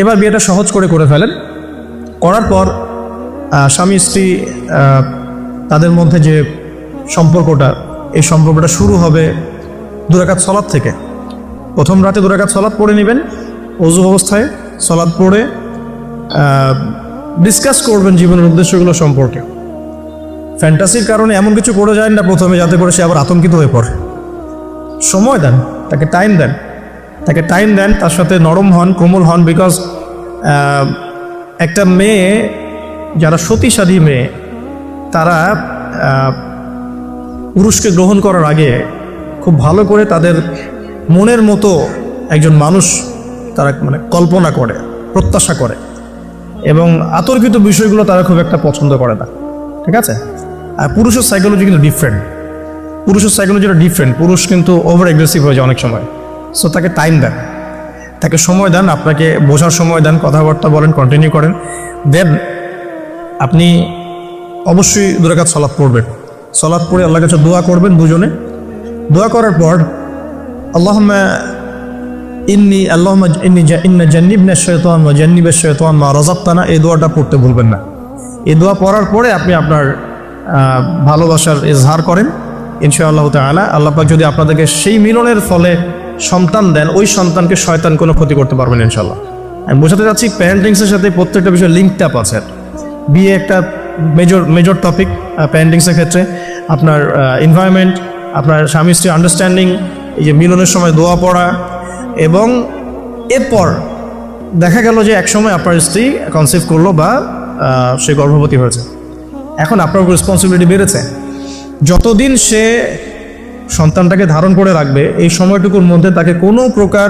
এবার বিয়েটা সহজ করে ফেলেন। করার পর স্বামী স্ত্রী তাদের মধ্যে যে সম্পর্কটা, এই সম্পর্কটা শুরু হবে 2 রাকাত সলাত থেকে। প্রথম রাতে 2 রাকাত সলাত পড়ে নেবেন, ওযু অবস্থায় সলাত পড়ে ডিসকাস করবেন জীবনের উদ্দেশ্যগুলো সম্পর্কে। ফ্যান্টাসির কারণে এমন কিছু করে যায় না প্রথমে, যাতে করে সে আবার আতঙ্কিত হয়ে পড়ে। সময় দেন, তাকে টাইম দেন, তার সাথে নরম হন, কোমল হন। বিকজ একটা মেয়ে, যারা সতীসাধী মেয়ে, তারা পুরুষকে গ্রহণ করার আগে খুব ভালো করে তাদের মনের মতো একজন মানুষ তারা কল্পনা করে, প্রত্যাশা করে, এবং আতর্কিত বিষয়গুলো তারা খুব একটা পছন্দ করে না। ঠিক আছে? আর পুরুষের সাইকোলজি কিন্তু ডিফারেন্ট। পুরুষ কিন্তু ওভার এগ্রেসিভ হয়ে যায় অনেক সময়। সো তাকে টাইম দেন, তাকে সময় দেন, আপনাকে বোঝার সময় দেন, কথাবার্তা বলেন, কন্টিনিউ করেন। দেন আপনি অবশ্যই 2 রাকাত সলাত পড়বেন। সলাত পড়ে আল্লাহর কাছে দোয়া করবেন দুজনে। দোয়া করার পর আল্লাহুম্মা ইন্নী জান্নিবনা শাইতান ওয়া জান্নিবাশ শাইতান মা রাযাকতানা, এই দোয়াটা পড়তে ভুলবেন না। এই দোয়া পড়ার পরে আপনি আপনার ভালোবাসার ইজহার করেন। ইনশাআল্লাহ তাআলা আল্লাহ পাক যদি আপনাদেরকে সেই মিলনের ফলে সন্তান দেন, ওই সন্তানকে শয়তান কোনো ক্ষতি করতে পারবেন ইনশাআল্লাহ। আমি বোঝাতে চাচ্ছি, প্যারেন্টিংসের সাথে প্রত্যেকটা বিষয় লিঙ্কড আপ আছে। বিয়ে একটা মেজর টপিক প্যারেন্টিংসের ক্ষেত্রে। আপনার এনভায়রনমেন্ট, আপনার স্বামী স্ত্রী আন্ডারস্ট্যান্ডিং, এই যে মিলনের সময় দোয়া পড়া, এবং এরপর দেখা গেল যে একসময় আপনার স্ত্রী কনসিভ করলো বা সে গর্ভবতী হয়েছে। এখন আপনার রেসপন্সিবিলিটি বেড়েছে। যতদিন সে সন্তানটাকে ধারণ করে রাখবে, এই সময়টুকুর মধ্যে তাকে কোনো প্রকার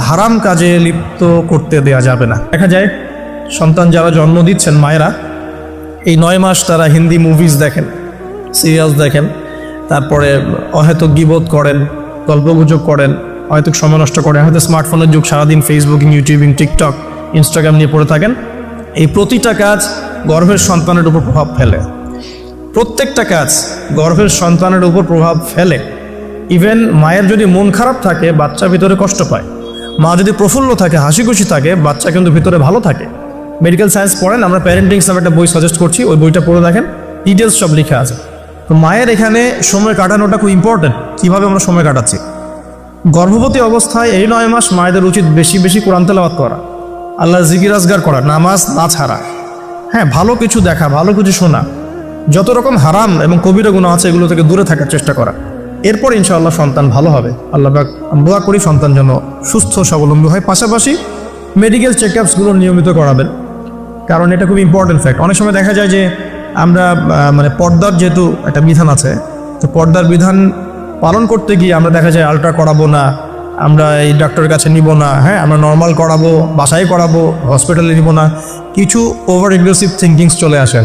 হারাম কাজে লিপ্ত করতে দেওয়া যাবে না। দেখা যায় সন্তান যারা জন্ম দিচ্ছেন, মায়েরা, এই 9 মাস তারা হিন্দি মুভিজ দেখেন, সিরিয়ালস দেখেন, তারপরে অহেতুক গীবত করেন, গল্পগুজব করেন, অহেতুক সময় নষ্ট করেন, হয়তো স্মার্টফোনের যুগ, সারাদিন ফেসবুকিং, ইউটিউবিং, টিকটক, ইনস্টাগ্রাম নিয়ে পড়ে থাকেন। এই প্রতিটা কাজ গর্ভের সন্তানের উপর প্রভাব ফেলে। প্রত্যেকটা কাজ গর্ভের সন্তানের উপর প্রভাব ফেলে। ইভেন মায়ের যদি মন খারাপ থাকে, বাচ্চা ভিতরে কষ্ট পায়। মা যদি প্রফুল্ল থাকে, হাসি খুশি থাকে, বাচ্চা কিন্তু ভিতরে ভালো থাকে। মেডিকেল সায়েন্স পড়েন, আমরা প্যারেন্টিংস নামে একটা বই সাজেস্ট করছি, ওই বইটা পড়ে দেখেন, ডিটেলস সব লেখা আছে। তো মায়ের এখানে সময় কাটানোটা খুব ইম্পর্টেন্ট। কীভাবে আমরা সময় কাটাচ্ছি? গর্ভবতী অবস্থায় এই 9 মাস মায়েদের উচিত বেশি বেশি কোরআন তেলাওয়াত করা, আল্লাহর জিকির আজগার করা, নামাজ না ছাড়া, হ্যাঁ, ভালো কিছু দেখা, ভালো কিছু শোনা, যত রকম হারাম এবং কবিরা গুনাহ আছে এগুলো থেকে দূরে থাকার চেষ্টা করা। এরপর ইনশাআল্লাহ সন্তান ভালো হবে। আল্লাহ পাক দোয়া করি সন্তান যেন সুস্থ স্বাবলম্বী হয়। পাশাপাশি মেডিকেল চেকআপসগুলো নিয়মিত করাবেন, কারণ এটা খুব ইম্পর্টেন্ট ফ্যাক্ট। অনেক সময় দেখা যায় যে আমরা পর্দার যেহেতু একটা বিধান আছে, তো পর্দার বিধান পালন করতে গিয়ে আমরা দেখা যায় আলট্রা করাবো না, আমরা এই ডাক্তারের কাছে নিব না, হ্যাঁ, আমরা নর্মাল করাবো, বাসায় করাবো, হসপিটালে নিব না, কিছু ওভার এগ্রেসিভ থিঙ্কিংস চলে আসে।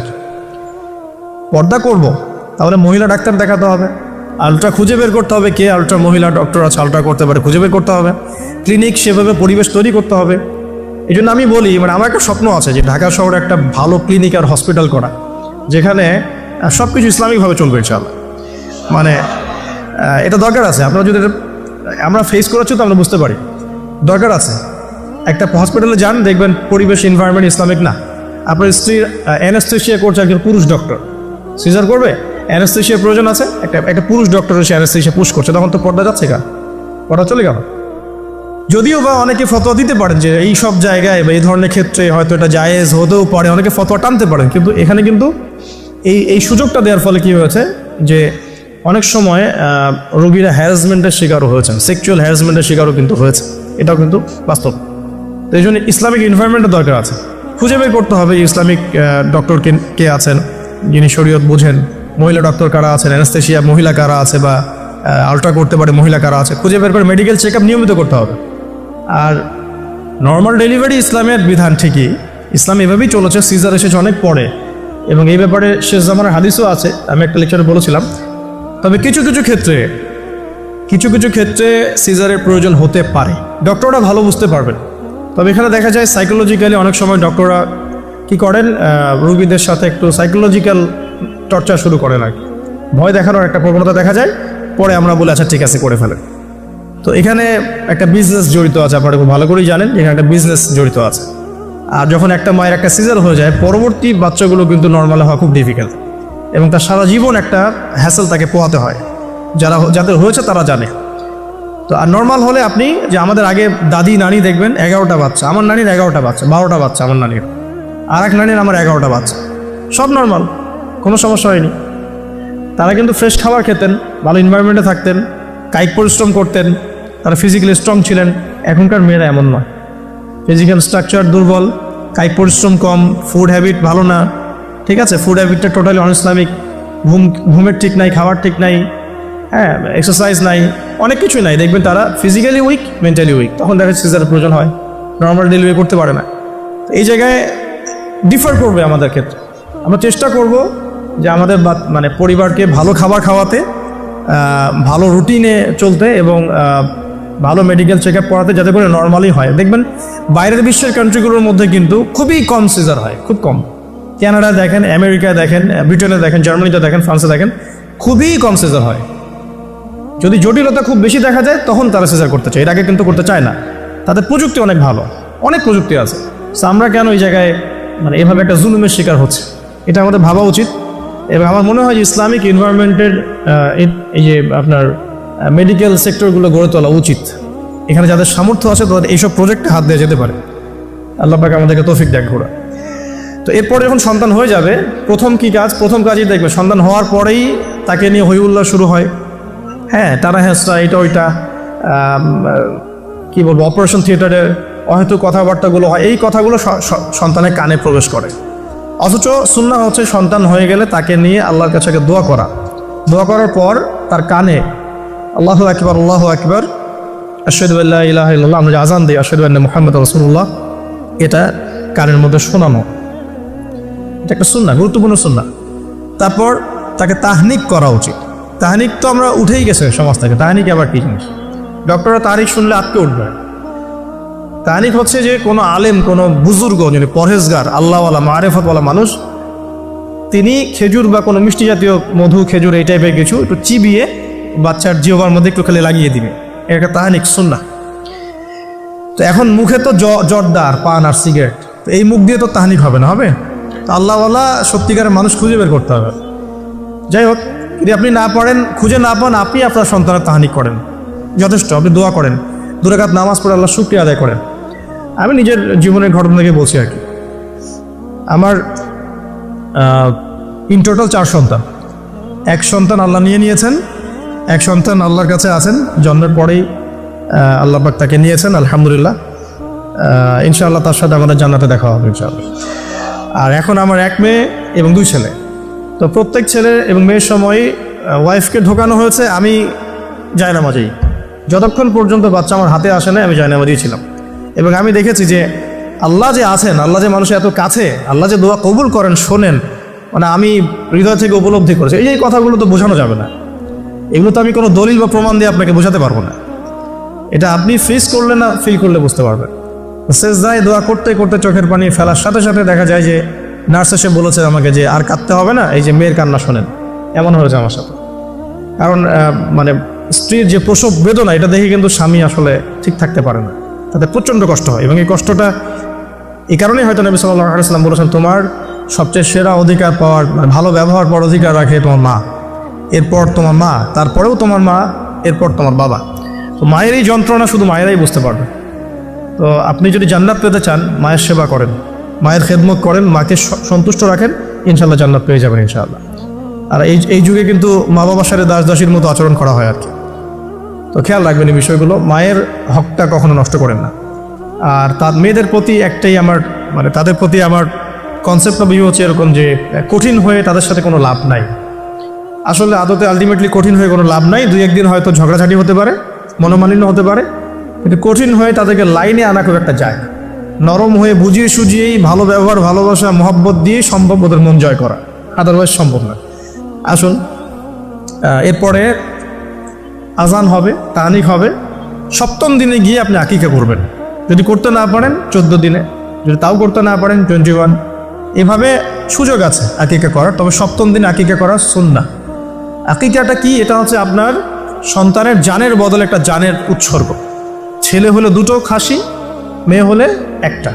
পর্দা করব, তাহলে মহিলা ডাক্তার দেখাতে হবে, আলট্রা খুঁজে বের করতে হবে, কে আলট্রা মহিলা ডক্টর আছে আলট্রা করতে পারে, খুঁজে বের করতে হবে, ক্লিনিক সেভাবে পরিবেশ তৈরি করতে হবে। এই জন্য আমি বলি, আমার একটা স্বপ্ন আছে যে ঢাকা শহরে একটা ভালো ক্লিনিক আর হসপিটাল করা, যেখানে সব কিছু ইসলামিকভাবে চলবে ইনশাআল্লাহ। এটা দরকার আছে। আপনারা যদি আমরা ফেস করেছি তো আমরা বুঝতে পারি, দরকার আছে। একটা হসপিটালে যান, দেখবেন পরিবেশ, এনভায়রনমেন্ট ইসলামিক না। আপনার স্ত্রীর অ্যানেস্থেশিয়া করছে একজন পুরুষ ডক্টর, সিজার করবে, অ্যানেস্থেশিয়ার প্রয়োজন আছে, একটা পুরুষ ডক্টর এসে অ্যানেস্থেশিয়া পুশ করছে, তখন তো পর্দা যাচ্ছে, পর্দা চলে গেল। যদিও বা অনেকে ফতোয়া দিতে পারেন যে এই সব জায়গায় বা এই ধরনের ক্ষেত্রে হয়তো এটা জায়েজ হতেও পারে, অনেকে ফতোয়া টানতে পারেন, কিন্তু এখানে কিন্তু এই সুযোগটা দেওয়ার ফলে কী হয়েছে যে অনেক সময় রোগীরা হ্যারাসমেন্টের শিকারও হয়েছেন, সেক্সুয়াল হ্যারাসমেন্টের শিকারও কিন্তু হয়েছে। এটাও কিন্তু বাস্তব। তো এই জন্য ইসলামিক এনভায়রনমেন্টের দরকার আছে। খুঁজে বের করতে হবে ইসলামিক ডক্টর কে আছেন, যিনি শরীয়ত বোঝেন, মহিলা ডক্টর কারা আছেন, অ্যানেস্থেশিয়া মহিলা কারা আছে, বা আলট্রা করতে পারে মহিলা কারা আছে, খুঁজে বের করে মেডিকেল চেক আপ নিয়মিত করতে হবে। আর নর্মাল ডেলিভারি ইসলামের বিধান ঠিকই, ইসলাম এভাবেই চলেছে, সিজার এসেছে অনেক পরে, এবং এই ব্যাপারে শেষ জামানার হাদিসও আছে, আমি একটা লেকচারে বলেছিলাম। তবে কিছু কিছু ক্ষেত্রে সিজারের প্রয়োজন হতে পারে, ডক্টররা ভালো বুঝতে পারবেন। তবে এখানে দেখা যায় সাইকোলজিক্যালি অনেক সময় ডক্টররা কি করেন, রোগীদের সাথে একটু সাইকোলজিক্যাল টর্চার শুরু করেন আর কি, ভয় দেখানোর একটা প্রবণতা দেখা যায়। পরে আমরা বলি আচ্ছা ঠিক আছে করে ফেলেন। তো এখানে একটা বিজনেস জড়িত আছে, আপনারা খুব ভালো করেই জানেন এখানে একটা বিজনেস জড়িত আছে। আর যখন একটা মায়ের একটা সিজার হয়ে যায়, পরবর্তী বাচ্চাগুলো কিন্তু নর্মাল হওয়া খুব ডিফিকাল্ট, এবং তার সারা জীবন একটা হ্যাসেল তাকে পোহাতে হয়। যাদের হয়েছে তারা জানে। তো আর নর্মাল হলে আপনি যে আমাদের আগে দাদি নানি দেখবেন 11টা বাচ্চা, আমার নানির 11টা বাচ্চা, 12টা বাচ্চা আমার নানির, আর এক নানির আমার 11টা বাচ্চা, সব নর্মাল, কোনো সমস্যা হয়নি। তারা কিন্তু ফ্রেশ খাবার খেতেন, ভালো এনভায়রনমেন্টে থাকতেন, কায়িক পরিশ্রম করতেন, তারা ফিজিক্যালি স্ট্রং ছিলেন। এখনকার মেয়েরা এমন নয়, ফিজিক্যাল স্ট্রাকচার দুর্বল, কায়িক পরিশ্রম কম, ফুড হ্যাবিট ভালো না, ঠিক আছে, ফুড হ্যাবিটটা টোটালি অনইসলামিক, ঘুমের ঠিক নাই, খাবার ঠিক নাই, হ্যাঁ, এক্সারসাইজ নাই, অনেক কিছুই নাই। দেখবেন তারা ফিজিক্যালি উইক, মেন্টালি উইক, তখন দেখা যাচ্ছে সিজারের প্রয়োজন হয়, নর্মাল ডেলিভারি করতে পারে না। এই জায়গায় ডিফার করবে আমাদের ক্ষেত্রে। আমরা চেষ্টা করব যে আমাদের মানে পরিবারকে ভালো খাবার খাওয়াতে, ভালো রুটিনে চলতে, এবং ভালো মেডিকেল চেক আপ করাতে, যাতে করে নর্মালি হয়। দেখবেন বাইরের বিশ্বের কান্ট্রিগুলোর মধ্যে কিন্তু খুবই কম সিজার হয়, খুব কম। কানাডা দেখেন, আমেরিকা দেখেন, ব্রিটেনে দেখেন, জার্মানিতে দেখেন, ফ্রান্সে দেখেন, খুবই কম সিজার হয়। যদি জটিলতা খুব বেশি দেখা যায় তখন তারা সিজার করতে চায়, এর আগে কিন্তু করতে চায় না। তাদের প্রযুক্তি অনেক ভালো, অনেক প্রযুক্তি আছে। তো আমরা কেন এই জায়গায় মানে এভাবে একটা জুলুমের শিকার হচ্ছে, এটা আমাদের ভাবা উচিত। এবং আমার মনে হয় যে ইসলামিক এনভায়রনমেন্টের এই যে আপনার মেডিকেল সেক্টরগুলো গড়ে তোলা উচিত। এখানে যাদের সামর্থ্য আছে তাদের এইসব প্রজেক্টে হাত দিয়ে যেতে পারে। আল্লাহ পাক আমাদেরকে তৌফিক দেখ ঘোরা। তো এরপরে যখন সন্তান হয়ে যাবে, প্রথম কাজই দেখবে, সন্তান হওয়ার পরেই তাকে নিয়ে হই উল্লাস শুরু হয়। হ্যাঁ, টানা হেঁচড়া, এটা ওইটা, কি বলবো, অপারেশন থিয়েটারের হয়তো কথাবার্তাগুলো হয়, এই কথাগুলো সন্তানের কানে প্রবেশ করে। অথচ সুন্নাহ হচ্ছে সন্তান হয়ে গেলে তাকে নিয়ে আল্লাহর কাছে দোয়া করা, দোয়া করার পর তার কানে আল্লাহু আকবার, আল্লাহু আকবার, আশহাদু আল্লা ইলাহা ইল্লাল্লাহ, আমরা যে আযান দিই আশহাদু আন্না মুহাম্মাদুর রাসূলুল্লাহ, এটা কানের মধ্যে শোনানো, এটা একটা সুন্নাহ, গুরুত্বপূর্ণ সুন্নাহ। তারপর তাকে তাহনিক করা উচিত। তাহনিক তো আমরা উঠেই গেছে সমাজ থেকে, তাহনিক আবার কি জিনিস? ডক্টররা তাহনিক শুনলে আটকে উঠবে। তাহনিক হচ্ছে যে কোনো আলেম, কোনো বুজুর্গ, যিনি পরহেজগার, আল্লাহওয়ালা, মারেফতওয়ালা মানুষ, তিনি খেজুর বা কোনো মিষ্টি জাতীয় মধু, খেজুর, এই টাইপের কিছু একটু চিবিয়ে বাচ্চার জিহ্বার মধ্যে একটু খালি লাগিয়ে দিবে, এটা তাহনিক সুন্নাহ। তো এখন মুখে তো জর্দার, পান আর সিগারেট, তো এই মুখ দিয়ে তো তাহনিক হবে না, হবে? তো আল্লাহওয়ালা সত্যিকারের মানুষ খুঁজে বের করতে হবে। যাই হোক, যদি আপনি না পারেন, খুঁজে না পান, আপনি আপনার সন্তানের তাহনিক করেন, যথেষ্ট। আপনি দোয়া করেন, 2 রাকাত নামাজ পড়ে আল্লাহ শুকরিয়া আদায় করেন। আমি নিজের জীবনের ঘটনা থেকে বলছি আর কি। আমার ইন টোটাল 4 সন্তান। 1 সন্তান আল্লাহ নিয়েছেন, 1 সন্তান আল্লাহর কাছে আছেন, জন্মের পরেই আল্লাহ পাক তাকে নিয়েছেন, আলহামদুলিল্লাহ। ইনশাআল্লাহ তার সাথে আমাদের জান্নাতে দেখা হবে ইনশাআল্লাহ। আর এখন আমার 1 মেয়ে এবং 2 ছেলে। তো প্রত্যেক ছেলে এবং মেয়ের সময় ওয়াইফকে ঢোকানো হয়েছে, আমি জায়নামাজেই, যতক্ষণ পর্যন্ত বাচ্চা আমার হাতে আসে না আমি জায়নামাজেই ছিলাম। এবং আমি দেখেছি যে আল্লাহ যে আছেন, আল্লাহ যে মানুষের এত কাছে, আল্লাহ যে দোয়া কবুল করেন, শোনেন, মানে আমি হৃদয় থেকে উপলব্ধি করেছি। এই কথাগুলো তো বোঝানো যাবে না, এগুলো তো আমি কোনো দলিল বা প্রমাণ দিয়ে আপনাকে বোঝাতে পারবো না। এটা আপনি ফেস করলে না, ফিল করলে বুঝতে পারবেন। সেজদায় দোয়া করতে করতে চোখের পানি ফেলার সাথে সাথে দেখা যায় যে নার্স এসে বলেছে আমাকে যে আর কাঁদতে হবে না, এই যে মেয়ের কান্না শোনেন। এমন হয়েছে আমার সাথে। কারণ মানে স্ত্রীর যে প্রসব বেদনা, এটা দেখে কিন্তু স্বামী আসলে ঠিক থাকতে পারে না, তাতে প্রচণ্ড কষ্ট হয়। এবং এই কষ্টটা এই কারণেই হয়তো নবী সাল্লাল্লাহু আলাইহি ওয়াসাল্লাম বলেছেন, তোমার সবচেয়ে সেরা অধিকার পাওয়ার, মানে ভালো ব্যবহার পাওয়ার অধিকার রাখে তোমার মা, এরপর তোমার মা, তারপরেও তোমার মা, এরপর তোমার বাবা। তো মায়ের এই যন্ত্রণা শুধু মায়েরাই বুঝতে পারবে। তো আপনি যদি জান্নাত পেতে চান, মায়ের সেবা করেন, মায়ের খেদমত করেন, মাকে সন্তুষ্ট রাখেন, ইনশাআল্লাহ জান্নাত পেয়ে যাবেন ইনশাআল্লাহ। আর এই যুগে কিন্তু মা বাবার সাথে দাস দাসীর মতো আচরণ করা হয় আর কি। তো খেয়াল রাখবেন এই বিষয়গুলো, মায়ের হকটা কখনো নষ্ট করেন না। আর তার মেয়েদের প্রতি একটাই আমার, মানে তাদের প্রতি আমার কনসেপ্ট বা ভিউ হচ্ছে এরকম যে কঠিন হয়ে তাদের সাথে কোনো লাভ নাই। আসলে আদতে আলটিমেটলি কঠিন হয়ে কোনো লাভ নাই। 2-1 দিন হয়তো ঝগড়াঝাটি হতে পারে, মনোমালিন্য হতে পারে, কিন্তু কঠিন হয়ে তাদেরকে লাইনে আনা খুব একটা যায় না। নরম হয়ে বুঝিয়ে সুঝিয়েই, ভালো ব্যবহার, ভালোবাসা, মহব্বত দিয়ে সম্ভব ওদের মন জয় করা, আদারওয়াইজ সম্ভব না। আসুন, এরপরে আজান হবে, তাহনিক হবে, 7ম দিনে গিয়ে আপনি আকিকা করবেন। যদি করতে না পারেন 14 দিনে, যদি তাও করতে না পারেন 21, এভাবে সুযোগ আছে আকিকা করার। তবে 7ম দিনে আকিকা করা সুন্নাহ। আকিকাটা কি? এটা হচ্ছে আপনার সন্তানের জানের বদলে একটা জানের উৎসর্গ। ছেলে হলে দুটো খাসি, মেয়ে হলে একটা।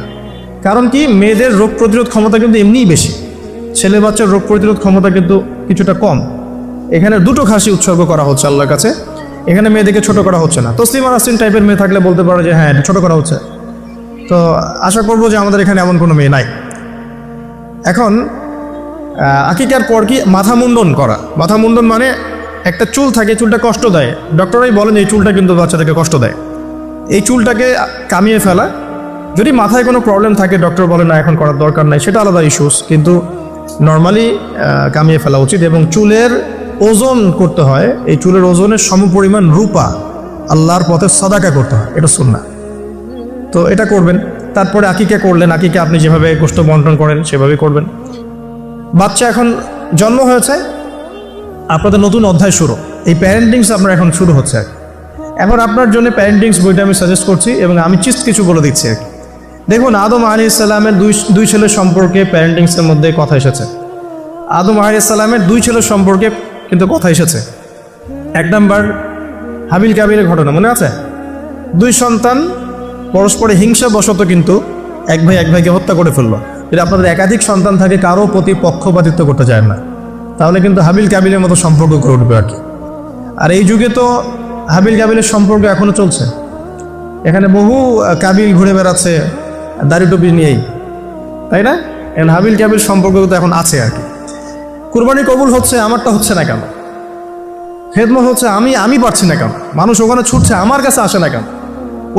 কারণ কি, মেয়েদের রোগ প্রতিরোধ ক্ষমতা কিন্তু এমনিই বেশি, ছেলে বাচ্চার রোগ প্রতিরোধ ক্ষমতা কিন্তু কিছুটা কম। এখানে দুটো খাসি উৎসর্গ করা হচ্ছে আল্লাহর কাছে, এখানে মেয়েদেরকে ছোট করা হচ্ছে না। তসলিমা নাসরিন টাইপের মেয়ে থাকলে বলতে পারো যে হ্যাঁ, এটা ছোট করা হচ্ছে। তো আশা করবো যে আমাদের এখানে এমন কোনো মেয়ে নাই। এখন আকিকার পর কি মাথা মুন্ডন করা। মাথা মুন্ডন মানে একটা চুল থাকে, চুলটা কষ্ট দেয়, ডক্টরাই বলেন এই চুলটা কিন্তু বাচ্চাদেরকে কষ্ট দেয়। এই চুলটাকে কামিয়ে ফেলা, যদি মাথায় কোনো প্রবলেম থাকে ডক্টর বলে না এখন করার দরকার নাই, সেটা আলাদা ইস্যুস, কিন্তু নর্মালি কামিয়ে ফেলা উচিত। এবং চুলের ওজন করতে হয়, এই চুলের ওজনের সমপরিমাণ রূপা আল্লাহর পথে সাদাকা করতে হয়, এটা সুন্নাহ। তো এটা করবেন। তারপরে আকিকা করলেন, আকিকা আপনি যেভাবে গোশত বন্টন করেন সেভাবেই করবেন। বাচ্চা এখন জন্ম হয়েছে, আপনাদের নতুন অধ্যায় শুরু, এই প্যারেন্টিংস আপনার এখন শুরু হচ্ছে। এখন আপনার জন্য প্যারেন্টিংস বইটা আমি সাজেস্ট করছি এবং আমি কিছু বলে দিচ্ছি। দেখুন, আদম আলাইহিস সালামের দুই ছেলের সম্পর্কে প্যারেন্টিংসের মধ্যে কথা এসেছে। আদম আলাইহিস সালামের দুই ছেলের সম্পর্কে কিন্তু কথা এসেছে। এক নাম্বার হাবিল কাবিলের ঘটনা মনে আছে? দুই সন্তান পরস্পরে হিংসা বশত কিন্তু এক ভাইকে হত্যা করে ফেললো। যদি আপনাদের একাধিক সন্তান থাকে, কারো প্রতি পক্ষপাতিত্ব করতে চায় না, তাহলে কিন্তু হাবিল কাবিলের মতো সম্পর্ক করে উঠবে আর কি। আর এই যুগে তো হাবিল কাবিলের সম্পর্ক এখনো চলছে। এখানে বহু কাবিল ঘুরে বেড়াচ্ছে দাড়ি টুপি নিয়েই, তাই না? এখন হাবিল কাবিল সম্পর্ক তো এখন আছে আর কি। কুরবানি কবুল হচ্ছে, আমারটা হচ্ছে না কেন? খেদমত হচ্ছে, আমি পারছি না কেন? মানুষ ওখানে ছুটছে, আমার কাছে আসে না কেন?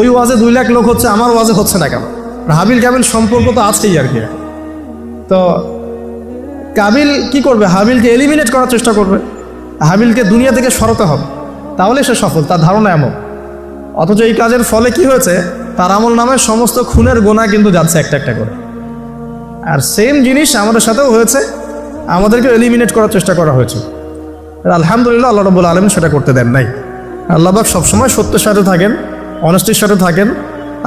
ওই ওয়াজে 2 লাখ লোক হচ্ছে, আমার ওয়াজে হচ্ছে না কেন? হাবিল কাবিল সম্পর্ক তো আছেই আর কি। তো কাবিল কি করবে? হাবিলকে এলিমিনেট করার চেষ্টা করবে, হাবিলকে দুনিয়া থেকে সরাতে হবে, তাহলে সে সফল, তার ধারণা এমন। অথচ এই কাজের ফলে কি হয়েছে, তার আমল নামে সমস্ত খুনের গোনা কিন্তু যাচ্ছে একটা একটা করে। আর সেম জিনিস আমাদের সাথেও হয়েছে, আমাদেরকে এলিমিনেট করার চেষ্টা করা হয়েছে। আলহামদুলিল্লাহ আল্লাহ রাব্বুল আলামিন সেটা করতে দেন নাই। আল্লাহ পাক সবসময় সত্যের সাথে থাকেন, অনেস্টির সাথে থাকেন।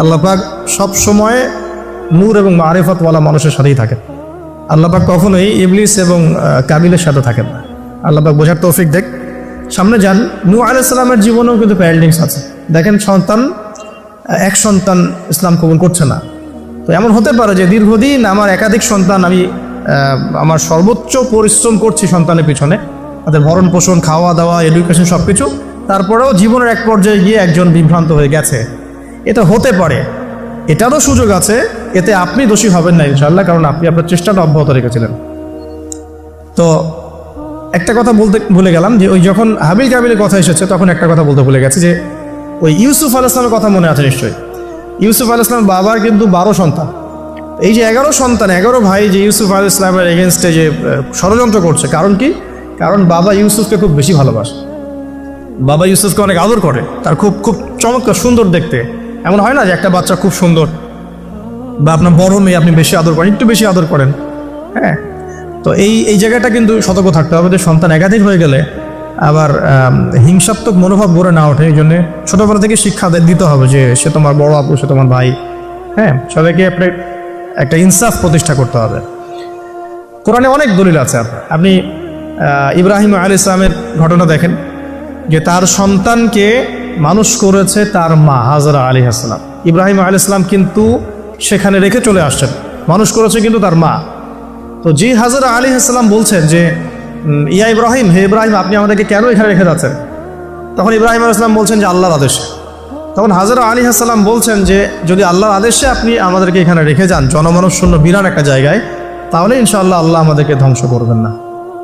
আল্লাহ পাক সবসময় নূর এবং মারিফতওয়ালা মানুষের সাথেই থাকেন। আল্লাহ পাক কখনোই ইবলিস এবং কাবিলের সাথে থাকেন না। আল্লাহ পাক বোঝার তৌফিক দেখ। সামনে যান, নূহ আলাইহিস সালামের জীবনেও কিন্তু প্যারেন্টিংস আছে। দেখেন, এক সন্তান ইসলাম কবুল করছে না। তো এমন হতে পারে যে দীর্ঘদিন আমার একাধিক সন্তান, আমি আমার সর্বোচ্চ পরিশ্রম করছি সন্তানের পিছনে, তাদের ভরণ পোষণ, খাওয়া দাওয়া, এডুকেশন সব কিছু, তারপরেও জীবনের এক পর্যায়ে গিয়ে একজন বিভ্রান্ত হয়ে গেছে। এটা হতে পারে, এটারও সুযোগ আছে, এতে আপনি দোষী হবেন না ইনশাআল্লাহ, কারণ আপনি আপনার চেষ্টাটা অব্যাহত রেখেছিলেন। তো একটা কথা বলতে ভুলে গেলাম, যে ওই যখন হাবিল কাবিলের কথা এসেছে তখন একটা কথা বলতে ভুলে গেছে, যে ওই ইউসুফ আলাইহিস সালামের কথা মনে আছে নিশ্চয়ই। ইউসুফ আলাইহিস সালাম বাবার কিন্তু 12 সন্তান। এই যে 11 সন্তান, 11 ভাই যে ইউসুফ আলাইহিস সালামের এগেনস্টে যে ষড়যন্ত্র করছে, কারণ কি? কারণ বাবা ইউসুফকে খুব বেশি ভালোবাসে, বাবা ইউসুফকে অনেক আদর করে, তার খুব চমৎকার সুন্দর দেখতে। এমন হয় না যে একটা বাচ্চা খুব সুন্দর, বা আপনার বড় মেয়ে আপনি বেশি আদর করেন, একটু বেশি আদর করেন, হ্যাঁ। তো এই জায়গাটা কিন্তু সতর্ক থাকতে হবে, যে সন্তান একাধিক হয়ে গেলে আবার হিংসাত্মক মনোভাব গড়ে না ওঠে। এই জন্য ছোটোবেলা থেকে শিক্ষা দিতে হবে যে সে তোমার বড় আপু, সে তোমার ভাই, হ্যাঁ। সবাইকে আপনার একটা ইনসাফ প্রতিষ্ঠা করতে হবে। কোরআনে অনেক দলিল আছে। আপনি ইব্রাহিম আলাইহিস সালামের ঘটনা দেখেন, যে তার সন্তানকে মানুষ করেছে তার মা হাজরা আলাইহিস সালাম। ইব্রাহিম আলাইহিস সালাম কিন্তু সেখানে রেখে চলে আসছেন, মানুষ করেছে কিন্তু তার মা। তো জি হাজরা আলাইহিস সালাম বলছেন যে ইয়া ইব্রাহিম, হে ইব্রাহিম, আপনি আমাদেরকে কেন এখানে রেখে যাচ্ছেন? তখন ইব্রাহিম আলাইহিস সালাম বলছেন যে আল্লাহর আদেশে। তখন হাজরা আলাইহিস সালাম বলছেন যে যদি আল্লাহর আদেশে আপনি আমাদেরকে এখানে রেখে যান, জনমানব শূন্য বিরান একটা জায়গায়, তাহলে ইনশাআল্লাহ আল্লাহ আমাদেরকে ধ্বংস করবেন না।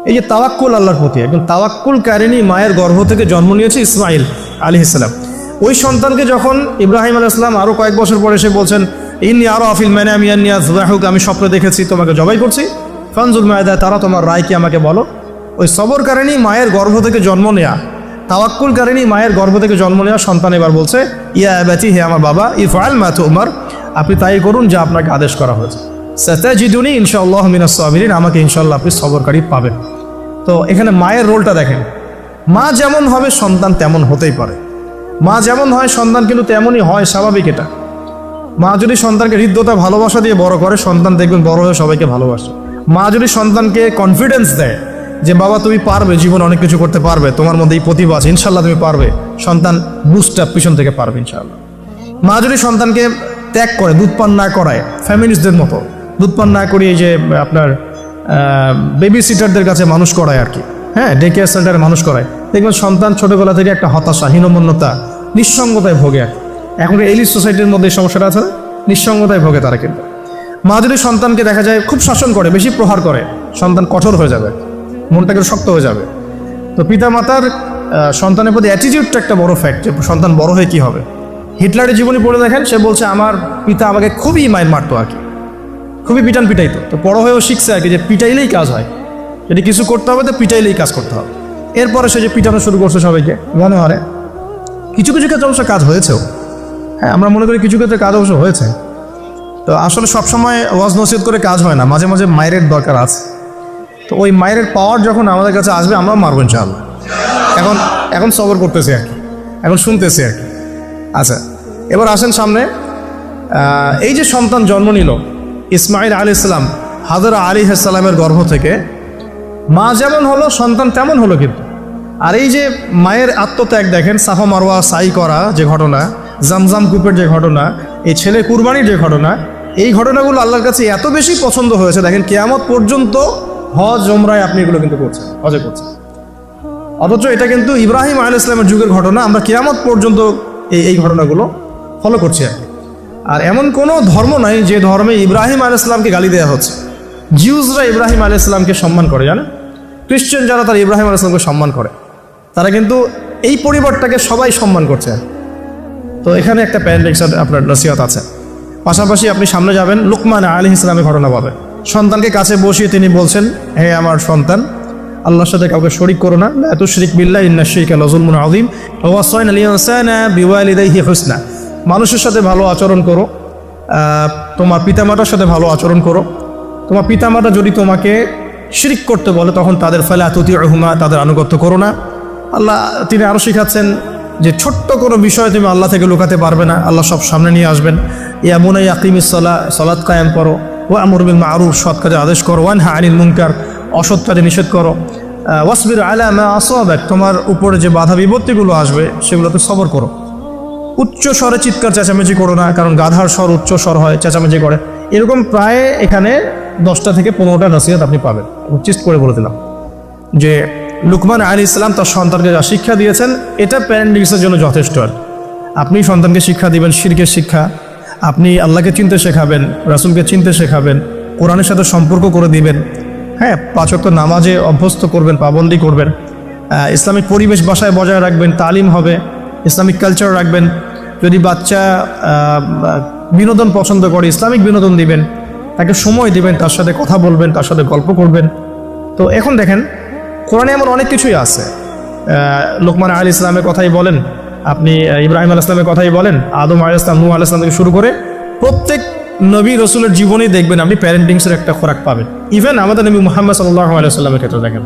এই যে তাওয়াক্কুল আল্লাহর প্রতি, একদম তাওয়াক্কুল কারিনী মায়ের গর্ভ থেকে জন্ম নিয়েছে ইসমাইল আলাইহিস সালাম। ওই সন্তানকে যখন ইব্রাহিম আলাইহিস সালাম আরও কয়েক বছর পরে এসে বলছেন, ইন্নী আরা ফিল মানামি আন্নী আযবাহুকা, আমি স্বপ্নে দেখেছি তোমাকে জবাই করছি, ফানজুর মায়দা তারা, তোমার রায় কি আমাকে বলো। ওই সবরকারিনী মায়ের গর্ভ থেকে জন্ম নেয়া, তাওয়াক্কুলকারিনী মায়ের গর্ভ থেকে জন্ম নেওয়া সন্তান এবার বলছে, ইয়া আবাতি, হে আমার বাবা, ইফআল মা তুমার, আপনি তাই করুন যা আপনাকে আদেশ করা হয়েছে। সাতাজিদুনি ইনশাআল্লাহ মিনাস সাবিরিন, আমাকে ইনশাআল্লাহ আপনি সবরকারী পাবেন। তো এখানে মায়ের রোলটা দেখেন, মা যেমন হবে সন্তান তেমন হতেই পারে, মা যেমন হয় সন্তান কিন্তু তেমনই হয়, স্বাভাবিক এটা। মা যদি সন্তানকে হৃদ্যতা ভালোবাসা দিয়ে বড় করে, সন্তান দেখবেন বড় হয়ে সবাইকে ভালোবাসে। মা যদি সন্তানকে কনফিডেন্স দেয় যে বাবা তুমি পারবে, জীবনে অনেক কিছু করতে পারবে, তোমার মধ্যে এই প্রতিভা আছে, ইনশাল্লাহ তুমি পারবে, সন্তান বুস্ট আপ পিছন থেকে পারবে ইনশাল্লাহ। মা যদি সন্তানকে ত্যাগ করে, দুধ পান না করায়, ফ্যামিলিস্টদের মতো দুধ পান না করিয়ে যে আপনার বেবি সিটারদের কাছে মানুষ করায় আর কি, হ্যাঁ, ডে কেয়ার সেন্টারে মানুষ করায়, দেখবেন সন্তান ছোটোবেলা থেকে একটা হতাশা, হীনমন্যতা, নিঃসঙ্গতায় ভোগে আর কি। এখন এলিট সোসাইটির মধ্যে এই সমস্যাটা আছে, নিঃসঙ্গতায় ভোগে তারা। কিন্তু মা যদি সন্তানকে দেখা যায় খুব শাসন করে, বেশি প্রহার করে, সন্তান কঠোর হয়ে যাবে, মনটাকে শক্ত হয়ে যাবে। তো পিতা মাতার সন্তানের প্রতি অ্যাটিটিউডটা একটা বড় ফ্যাক্ট, যে সন্তান বড় হয়ে কী হবে। হিটলারের জীবনী পড়ে দেখেন, সে বলছে আমার পিতা আমাকে খুবই মাইর মারতো আর কি, খুবই পিটান পিটাইতো। তো বড় হয়েও শিখছে আর কি যে পিটাইলেই কাজ হয়, যদি কিছু করতে হবে তো পিটাইলেই কাজ করতে হবে। এরপরে সে যে পিটানো শুরু করছে সবাইকে মনে হয়, কিছু কিছু ক্ষেত্রে অবশ্য কাজ হয়েছেও, হ্যাঁ, আমরা মনে করি কিছু ক্ষেত্রে কাজ অবশ্য হয়েছে। তো আসলে সবসময় ওয়াজ নসিহত করে কাজ হয় না, মাঝে মাঝে মায়ের দরকার আছে। তো ওই মায়ের পাওয়ার যখন আমাদের কাছে আসবে, আমরা মারবো ইনশাআল্লাহ। এখন সবর করতেছি আর কি, এখন শুনতেছি আর কি। আচ্ছা, এবার আসেন সামনে। এই যে সন্তান জন্ম নিল ইসমাইল আলাইহিস সালাম, হাজরা আলাইহিস সালামের গর্ভ থেকে, মা যেমন হলো সন্তান তেমন হলো কিন্তু। আর এই যে মায়ের আত্মত্যাগ দেখেন, সাফা মারওয়া সাই করা যে ঘটনা, জামজাম কূপের যে ঘটনা, এই ছেলে কুরবানির যে ঘটনা, এই ঘটনাগুলো আল্লাহর কাছে এত বেশি পছন্দ হয়েছে, দেখেন কিয়ামত পর্যন্ত হজ ওমরায় আপনি এগুলো কিন্তু করছেন, হজে করছেন। অথচ এটা কিন্তু ইব্রাহিম আলাইহিস সালামের যুগের ঘটনা, আমরা কিয়ামত পর্যন্ত এই ঘটনাগুলো ফলো করছি আর কি। আর এমন কোনো ধর্ম নাই যে ধর্মে ইব্রাহিম আলাইহিস সালামকে গালি দেওয়া হচ্ছে। জিউসরা ইব্রাহিম আলাইহিস সালামকে সম্মান করে, জানেন, খ্রিস্টান যারা তারা ইব্রাহিম আলাইহিস সালামকে সম্মান করে, তারা কিন্তু এই পরিবারটাকে সবাই সম্মান করছে। তো এখানে একটা প্যারেন্টিং আপনার নসিহত আছে। পাশাপাশি আপনি সামনে যাবেন, লুকমান আলাইহিস সালামের ঘটনা পাবেন। সন্তানকে কাছে বসিয়ে তিনি বলছেন, হে আমার সন্তান, আল্লাহর সাথে কাউকে শরীক করো না, লা তুশরিক বিল্লাহি ইন্নাশ শিরকা লাযুলমুন আযীম, ওয়া ওয়াসাইনাল ইনসানা বিওয়ালিদাইহি হুসনা। মানুষের সাথে ভালো আচরণ করো, তোমার পিতামাতার সাথে ভালো আচরণ করো। তোমার পিতামাতা যদি তোমাকে শিরিক করতে বলে, তখন তাদের ফালা তুতিউহুমা, তাদের আনুগত্য করো না। আল্লাহ তিনি আরও শিখাচ্ছেন যে ছোট্ট কোনো বিষয় তুমি আল্লাহ থেকে লুকাতে পারবে না, আল্লাহ সব সামনে নিয়ে আসবেন। ইয়া বুনাইয়া আকিমিস সালাহ, সালাত কায়েম করো, ওয়া আমর বিল মারুফ, সৎ কাজে আদেশ করো, ওয়ানহা আনিল মুনকার, অসৎ কাজে নিষেধ করো, ওয়াসবির আলা মা আসাবাক, তোমার উপরে যে বাধা বিপত্তিগুলো আসবে সেগুলোতে সবর করো। উচ্চ স্বরে চিৎকার চেঁচামেচি করো না, কারণ গাধার স্বর উচ্চ স্বর হয়, চেঁচামেচি করে। এরকম প্রায় এখানে 10টা থেকে 15টা নসিহত আপনি পাবেন। চিস্ট করে বলে দিলাম যে লুকমান আলাইহিস সালাম তার সন্তানকে যা শিক্ষা দিয়েছেন, এটা প্যারেন্টিংসের জন্য যথেষ্ট। আর আপনি সন্তানকে শিক্ষা দিবেন, শিরকের শিক্ষা, আপনি আল্লাহকে চিনতে শেখাবেন, রাসূলকে চিনতে শেখাবেন, কোরআনের সাথে সম্পর্ক করে দিবেন, হ্যাঁ, 5 ওয়াক্ত নামাজে অভ্যস্ত করবেন, পাবন্দি করবেন, ইসলামিক পরিবেশ বাসায় বজায় রাখবেন, তালিম হবে, ইসলামিক কালচার রাখবেন। যদি বাচ্চা বিনোদন পছন্দ করে, ইসলামিক বিনোদন দিবেন, তাকে সময় দিবেন, তার সাথে কথা বলবেন, তার সাথে গল্প করবেন। তো এখন দেখেন কোরআনে এমন অনেক কিছুই আছে। লুকমান আলাইহিস সালামের কথাই বলেন, আপনি ইব্রাহিম আলাইহিস সালামের কথাই বলেন, আদম আলাইহিস সালাম, নূহ আলাইহিস সালাম থেকে শুরু করে প্রত্যেক নবী রসুলের জীবনেই দেখবেন আপনি প্যারেন্টিংসের একটা খোরাক পাবেন। ইভেন আমাদের নবী মুহাম্মদ সাল্লাল্লাহু আলাইহি ওয়াসাল্লামের ক্ষেত্রে দেখেন,